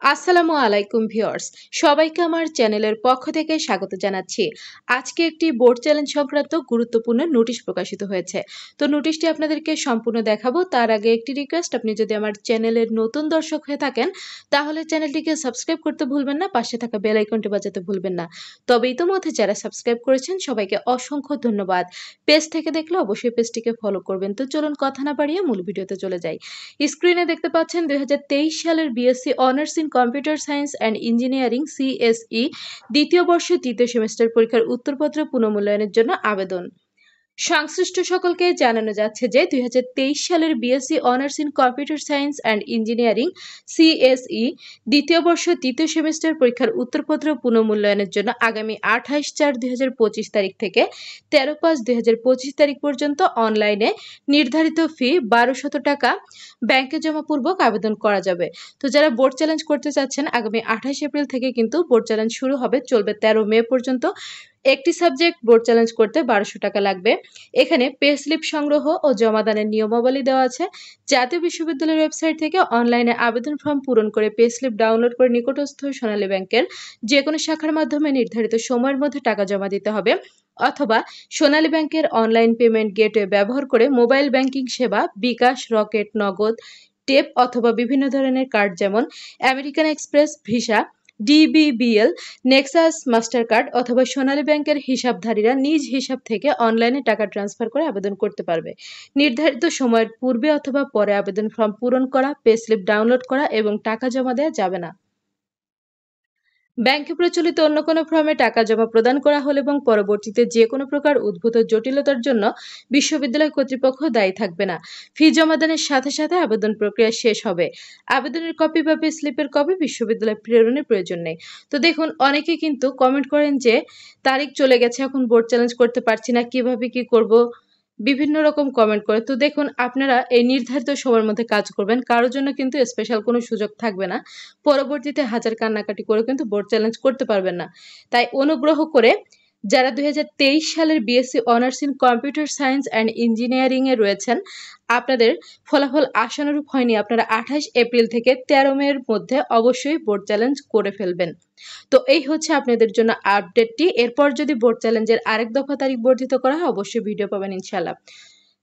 আসসালামু আলাইকুম ভিউয়ার্স, সবাইকে আমার চ্যানেলের পক্ষ থেকে স্বাগত জানাচ্ছি। আজকে একটি বোর্ড চ্যালেঞ্জ সংক্রান্ত গুরুত্বপূর্ণ নোটিশ প্রকাশিত হয়েছে। তো নোটিশটি আপনাদেরকে সম্পূর্ণ দেখাবো। তার আগে একটি রিকোয়েস্ট, আপনি যদি আমার চ্যানেলের নতুন দর্শক হয়ে থাকেন তাহলে চ্যানেলটিকে সাবস্ক্রাইব করতে ভুলবেন না, পাশে থাকা বেল আইকনটি বাজাতে ভুলবেন না। তবে ইতোমধ্যে যারা সাবস্ক্রাইব করেছেন সবাইকে অসংখ্য ধন্যবাদ। পেজ থেকে দেখলে অবশ্যই পেজটিকে ফলো করবেন। তো চলুন কথা না বাড়িয়ে মূল ভিডিওতে চলে যাই। স্ক্রিনে দেখতে পাচ্ছেন 2023 সালের BSc honours in computer science and engineering CSE দ্বিতীয় বর্ষ তৃতীয় সেমিস্টার পরীক্ষার উত্তরপত্র পুনর্মূল্যায়নের জন্য আবেদন। সংশ্লিষ্ট সকলকে জানানো যাচ্ছে যে 2023 সালের BSc honours in computer science and engineering CSE দ্বিতীয় বর্ষ তৃতীয় সেমিস্টার পরীক্ষার উত্তরপত্র পুনর্মূল্যায়নের জন্য আগামী 28/4/2025 তারিখ থেকে 13/5/2025 তারিখ পর্যন্ত অনলাইনে নির্ধারিত ফি 1200 টাকা ব্যাংকে জমাপূর্বক আবেদন করা যাবে। তো যারা বোর্ড চ্যালেঞ্জ করতে চাচ্ছেন, আগামী 28 এপ্রিল থেকে কিন্তু বোর্ড চ্যালেঞ্জ শুরু হবে, চলবে 13 মে পর্যন্ত। একটি সাবজেক্ট বোর্ড চ্যালেঞ্জ করতে 1200 টাকা লাগবে। এখানে পে স্লিপ সংগ্রহ ও জমাদানের নিয়মাবলী দেওয়া আছে। জাতীয় বিশ্ববিদ্যালয়ের ওয়েবসাইট থেকে অনলাইনে আবেদন ফর্ম পূরণ করে পে স্লিপ ডাউনলোড করে নিকটস্থ সোনালী ব্যাংকের যে কোনো শাখার মাধ্যমে নির্ধারিত সময়ের মধ্যে টাকা জমা দিতে হবে, অথবা সোনালী ব্যাংকের অনলাইন পেমেন্ট গেটওয়ে ব্যবহার করে মোবাইল ব্যাংকিং সেবা, বিকাশ, রকেট, নগদ, টেপ অথবা বিভিন্ন ধরনের কার্ড যেমন American express, visa, DBBL, Nexus master card অথবা সোনালী ব্যাংকের হিসাবধারীরা নিজ হিসাব থেকে অনলাইনে টাকা ট্রান্সফার করে আবেদন করতে পারবে। নির্ধারিত সময়ের পূর্বে অথবা পরে আবেদন ফর্ম পূরণ করা, পে স্লিপ ডাউনলোড করা এবং টাকা জমা দেওয়া যাবে না। ব্যাংকে প্রচলিত অন্য কোনো ফর্মে টাকা জমা প্রদান করা হলে এবং পরবর্তীতে যে কোনো প্রকার উদ্ভূত জটিলতার জন্য বিশ্ববিদ্যালয় কর্তৃপক্ষ দায়ী থাকবে না। ফি জমাদানের সাথে সাথে আবেদন প্রক্রিয়া শেষ হবে। আবেদনের কপি বা পে স্লিপের কপি বিশ্ববিদ্যালয় প্রেরণের প্রয়োজন নেই। তো দেখুন, অনেকে কিন্তু কমেন্ট করেন যে তারিখ চলে গেছে, এখন বোর্ড চ্যালেঞ্জ করতে পারছি না, কিভাবে কি করব, বিভিন্ন রকম কমেন্ট করে। তো দেখুন, আপনারা এই নির্ধারিত সময়ের মধ্যে কাজ করবেন, কারোর জন্য কিন্তু স্পেশাল কোনো সুযোগ থাকবে না। পরবর্তীতে হাজার কান্নাকাটি করে কিন্তু বোর্ড চ্যালেঞ্জ করতে পারবেন না। তাই অনুগ্রহ করে যারা 2023 সালের BSc honours in computer science and engineering এ রয়েছেন, আপনাদের ফলাফল আশানুরূপ হয়নি, আপনারা 28 এপ্রিল থেকে 13 মে এর মধ্যে অবশ্যই বোর্ড চ্যালেঞ্জ করে ফেলবেন। তো এই হচ্ছে আপনাদের জন্য আপডেটটি। এরপর যদি বোর্ড চ্যালেঞ্জের আরেক দফা তারিখ বর্ধিত করা হয় অবশ্যই ভিডিও পাবেন ইনশাআল্লাহ।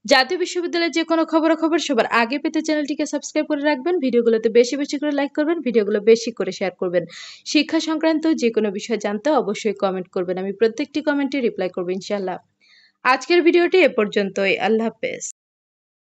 জাতীয় বিশ্ববিদ্যালয়ের যে কোনো খবরাখবর সবার আগে পেতে চ্যানেলটিকে সাবস্ক্রাইব করে রাখবেন। ভিডিওগুলোতে বেশি বেশি করে লাইক করবেন, ভিডিওগুলো বেশি করে শেয়ার করবেন। শিক্ষা সংক্রান্ত যে কোনো বিষয় জানতে অবশ্যই কমেন্ট করবেন, আমি প্রত্যেকটি কমেন্টে রিপ্লাই করব ইনশাআল্লাহ। আজকের ভিডিওটি এ পর্যন্তই। আল্লাহ হাফেজ।